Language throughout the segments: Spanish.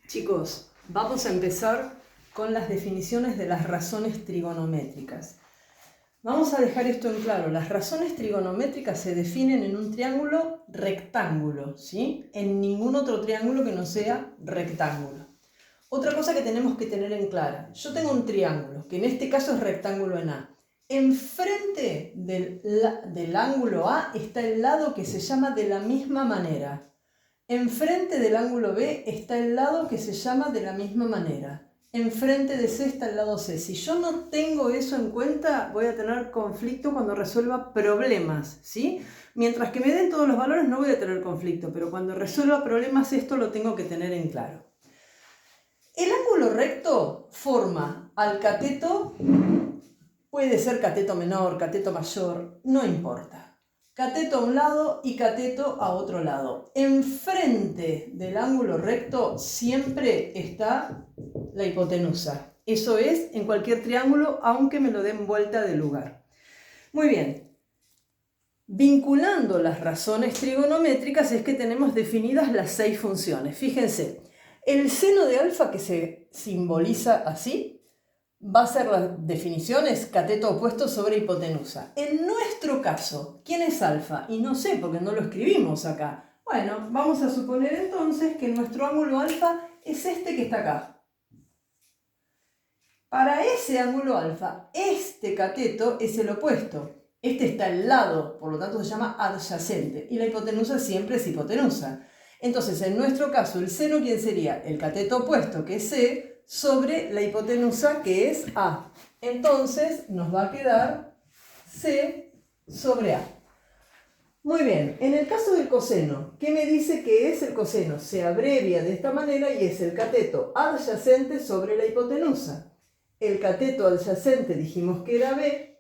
Chicos, vamos a empezar con las definiciones de las razones trigonométricas. Vamos a dejar esto en claro. Las razones trigonométricas se definen en un triángulo rectángulo, ¿sí? En ningún otro triángulo que no sea rectángulo. Otra cosa que tenemos que tener en clara. Yo tengo un triángulo, que en este caso es rectángulo en A. Enfrente del ángulo A está el lado que se llama de la misma manera. Enfrente del ángulo B está el lado que se llama de la misma manera. Enfrente de C está el lado C. Si yo no tengo eso en cuenta, voy a tener conflicto cuando resuelva problemas, ¿sí? Mientras que me den todos los valores no voy a tener conflicto, pero cuando resuelva problemas esto lo tengo que tener en claro. El ángulo recto forma al cateto, puede ser cateto menor, cateto mayor, no importa. Cateto a un lado y cateto a otro lado. Enfrente del ángulo recto siempre está la hipotenusa. Eso es en cualquier triángulo, aunque me lo den vuelta de lugar. Muy bien. Vinculando las razones trigonométricas es que tenemos definidas las 6 funciones. Fíjense, el seno de alfa que se simboliza así, va a ser las definiciones cateto opuesto sobre hipotenusa. En nuestro caso, ¿quién es alfa? Y no sé, porque no lo escribimos acá. Bueno, vamos a suponer entonces que nuestro ángulo alfa es este que está acá. Para ese ángulo alfa, este cateto es el opuesto. Este está al lado, por lo tanto se llama adyacente. Y la hipotenusa siempre es hipotenusa. Entonces, en nuestro caso, el seno, ¿quién sería? El cateto opuesto, que es C, sobre la hipotenusa, que es A. Entonces, nos va a quedar C sobre A. Muy bien, en el caso del coseno, ¿qué me dice que es el coseno? Se abrevia de esta manera y es el cateto adyacente sobre la hipotenusa. El cateto adyacente dijimos que era B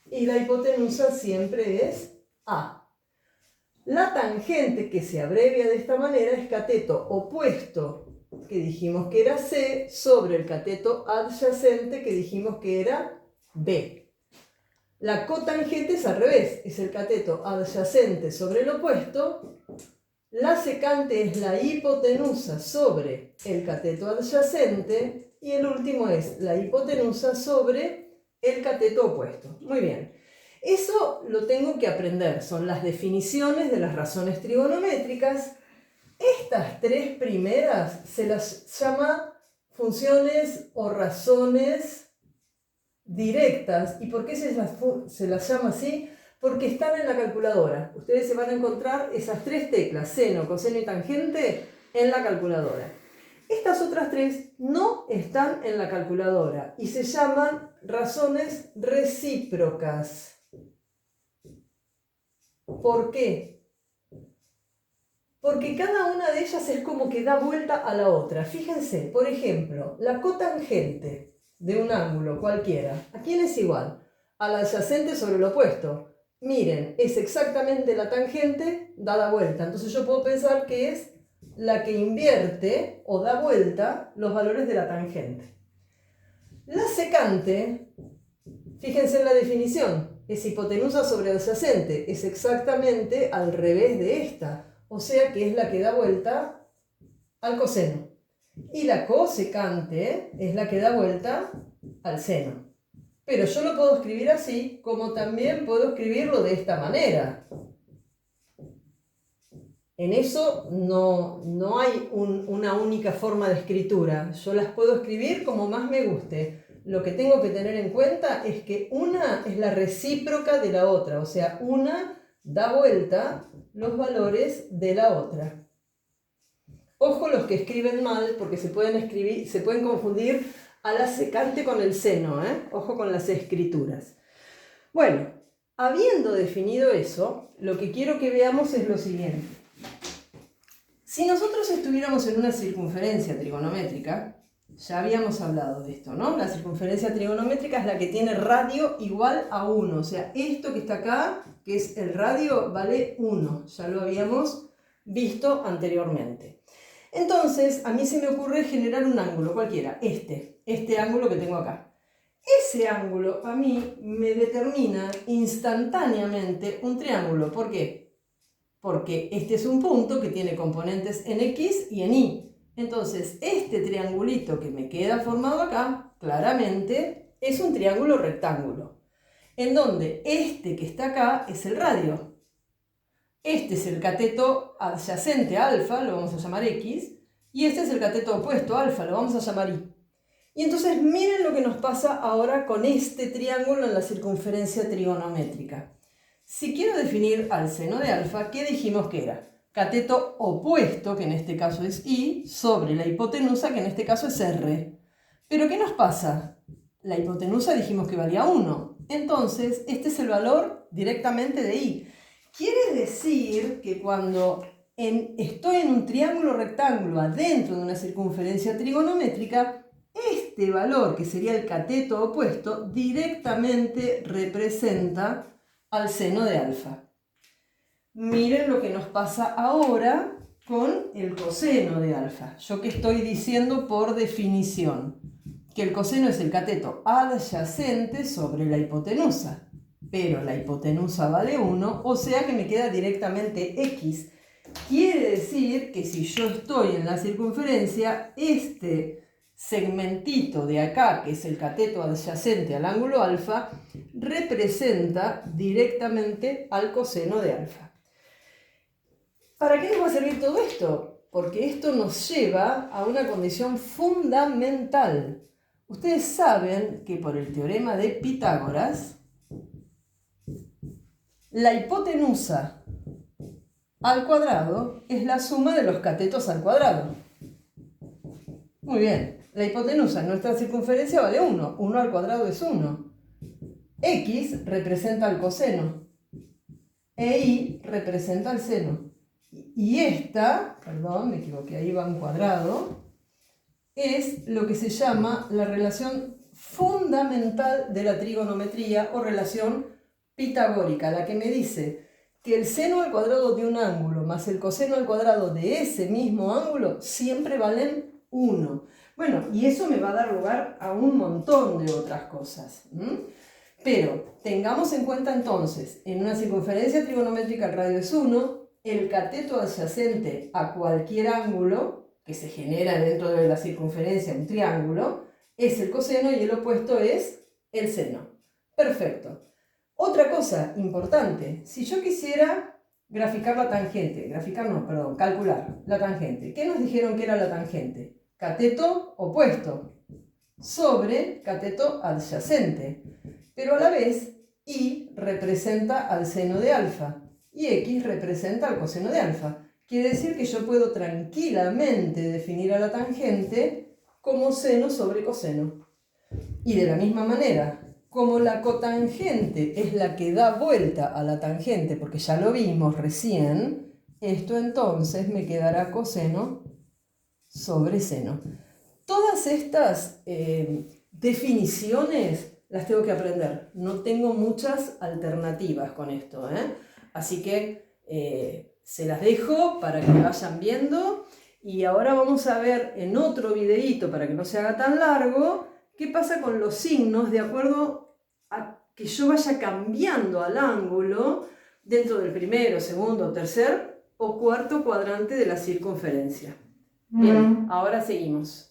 y la hipotenusa siempre es A. La tangente que se abrevia de esta manera es cateto opuesto, que dijimos que era C, sobre el cateto adyacente que dijimos que era B. La cotangente es al revés, es el cateto adyacente sobre el opuesto. La secante es la hipotenusa sobre el cateto adyacente y el último es la hipotenusa sobre el cateto opuesto. Muy bien. Eso lo tengo que aprender, son las definiciones de las razones trigonométricas. Estas 3 primeras se las llama funciones o razones directas. ¿Y por qué se las llama así? Porque están en la calculadora. Ustedes se van a encontrar esas 3 teclas, seno, coseno y tangente, en la calculadora. Estas otras 3 no están en la calculadora y se llaman razones recíprocas. ¿Por qué? Porque cada una de ellas es como que da vuelta a la otra. Fíjense, por ejemplo, la cotangente de un ángulo cualquiera, ¿a quién es igual? Al adyacente sobre el opuesto. Miren, es exactamente la tangente dada vuelta. Entonces yo puedo pensar que es la que invierte o da vuelta los valores de la tangente. La secante, fíjense en la definición, es hipotenusa sobre adyacente. Es exactamente al revés de esta. O sea que es la que da vuelta al coseno. Y la cosecante es la que da vuelta al seno. Pero yo lo puedo escribir así, como también puedo escribirlo de esta manera. En eso no hay una única forma de escritura. Yo las puedo escribir como más me guste. Lo que tengo que tener en cuenta es que una es la recíproca de la otra. O sea, una da vuelta los valores de la otra. Ojo los que escriben mal, porque se pueden confundir a la secante con el seno, ¿eh? Ojo con las escrituras. Bueno, habiendo definido eso, lo que quiero que veamos es lo siguiente. Si nosotros estuviéramos en una circunferencia trigonométrica, ya habíamos hablado de esto, ¿no? La circunferencia trigonométrica es la que tiene radio igual a 1. O sea, esto que está acá, que es el radio, vale 1. Ya lo habíamos visto anteriormente. Entonces, a mí se me ocurre generar un ángulo cualquiera, este ángulo que tengo acá. Ese ángulo a mí me determina instantáneamente un triángulo. ¿Por qué? Porque este es un punto que tiene componentes en X y en Y. Entonces, este triangulito que me queda formado acá, claramente, es un triángulo rectángulo, en donde este que está acá es el radio. Este es el cateto adyacente a alfa, lo vamos a llamar X, y este es el cateto opuesto a alfa, lo vamos a llamar Y. Y entonces miren lo que nos pasa ahora con este triángulo en la circunferencia trigonométrica. Si quiero definir al seno de alfa, ¿qué dijimos que era? Cateto opuesto, que en este caso es Y, sobre la hipotenusa, que en este caso es R. ¿Pero qué nos pasa? La hipotenusa dijimos que valía 1. Entonces, este es el valor directamente de Y. Quiere decir que cuando estoy en un triángulo rectángulo adentro de una circunferencia trigonométrica, este valor, que sería el cateto opuesto, directamente representa al seno de alfa. Miren lo que nos pasa ahora con el coseno de alfa. Yo que estoy diciendo por definición que el coseno es el cateto adyacente sobre la hipotenusa, pero la hipotenusa vale 1, o sea que me queda directamente X. Quiere decir que si yo estoy en la circunferencia, este segmentito de acá, que es el cateto adyacente al ángulo alfa, representa directamente al coseno de alfa. ¿Para qué nos va a servir todo esto? Porque esto nos lleva a una condición fundamental. Ustedes saben que por el teorema de Pitágoras, la hipotenusa al cuadrado es la suma de los catetos al cuadrado. Muy bien, la hipotenusa en nuestra circunferencia vale 1. 1 al cuadrado es 1. X representa el coseno e Y representa el seno. Y esta, perdón, me equivoqué, ahí va un cuadrado, es lo que se llama la relación fundamental de la trigonometría o relación pitagórica, la que me dice que el seno al cuadrado de un ángulo más el coseno al cuadrado de ese mismo ángulo siempre valen 1. Bueno, y eso me va a dar lugar a un montón de otras cosas. Pero tengamos en cuenta entonces, en una circunferencia trigonométrica el radio es 1, el cateto adyacente a cualquier ángulo que se genera dentro de la circunferencia, un triángulo, es el coseno y el opuesto es el seno. Perfecto. Otra cosa importante, si yo quisiera graficar la tangente, calcular la tangente, ¿qué nos dijeron que era la tangente? Cateto opuesto sobre cateto adyacente, pero a la vez Y representa al seno de alfa y X representa al coseno de alfa. Quiere decir que yo puedo tranquilamente definir a la tangente como seno sobre coseno. Y de la misma manera, como la cotangente es la que da vuelta a la tangente, porque ya lo vimos recién, esto entonces me quedará coseno sobre seno. Todas estas definiciones las tengo que aprender. No tengo muchas alternativas con esto, Así que se las dejo para que me vayan viendo. Y ahora vamos a ver en otro videíto, para que no se haga tan largo, qué pasa con los signos de acuerdo a que yo vaya cambiando al ángulo dentro del primero, segundo, tercer o cuarto cuadrante de la circunferencia. Bien, ahora seguimos.